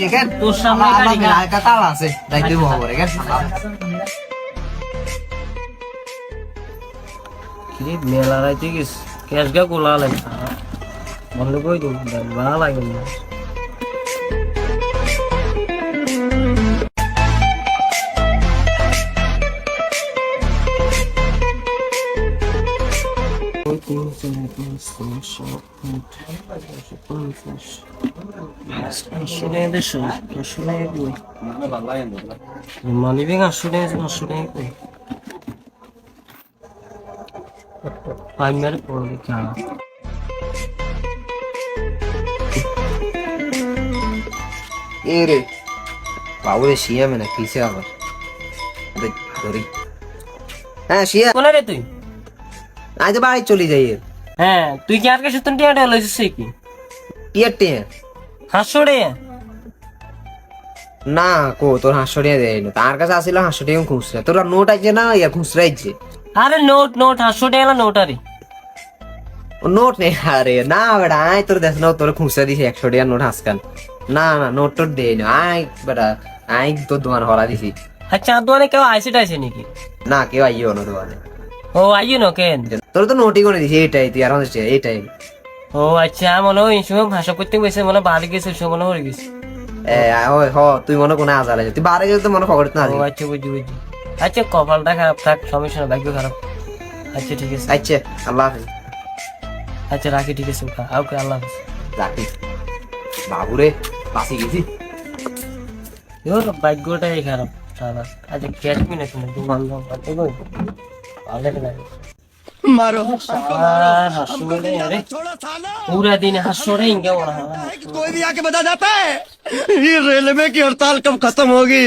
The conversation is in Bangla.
দেখেন তোর সামনে গাড়ি না। একটা তাল আছে যাইতে হবে দেখেন কি মেলা রাইতে গেছ ক্যাশ গা কোলা লাগে বন্ধ কই দিন ভালো লাগে না মালিবেগ 800 টাকা কই পাইমার পড়ে কেন এ রে বাবুরে শিয়া মেনা কিসে আবার ধরি হ্যাঁ শিয়া কোন রে তুই আজ বাড়ি চলে যাই হ্যাঁ তুই কি আর কাছে তুই টিয়াটা লইছিস কি টিয়ার টিয়া 500 টাকা না কো তোর 500 টাকা দেয় না তার কাছে আসিল 500 টাকা খুচরা তোর নোট আছে না ইয়া খুচরা আছে আরে নোট 500 টাকা নোট আরে নোট নেই আরে না বেটা আয় তোর দেখ না তোর খুচরা দিছি 100 টাকা নোট হাসকান না না নোট তোর দেই না আয় বেটা আয় তোর দোকান হরা দিছি আচ্ছা দোকানে কেউ আইসে নাকি না কেউ আইও না দোকানে ও আইও না কেন তোর তো নোটই করে দিছি এইটাই তুই আর এইটাই ও আচ্ছা মনে হয় এই সময় ভাষা করতে গেছে মনে বাড়ি গেছে ওই সময় মনে হয়ে গেছে তুই মনে কোনো আজাল আছে তুই বারে গেলে তো মনে পকেট না ও আচ্ছা বুঝি আচ্ছা কপালটা খারাপ থাক সমস্যা না ভাগ্য খারাপ আচ্ছা ঠিক আছে আচ্ছা আল্লাহ হাফেজ আচ্ছা রাখি ঠিক আছে ওকে আল্লাহ হাফেজ রাখি বাবুরে বাসি গেছি ওর ভাগ্যটাই খারাপ সারা আচ্ছা ক্যাশ মিনে শুনে দু বান্ধব করতে গই ভালো লাগে मारो আর হাসুলে আরে पूरा दिन हंसोड़े इंगे हो रहा है कोई भी आके बता जाता है ये रेलवे की हड़ताल कब खत्म होगी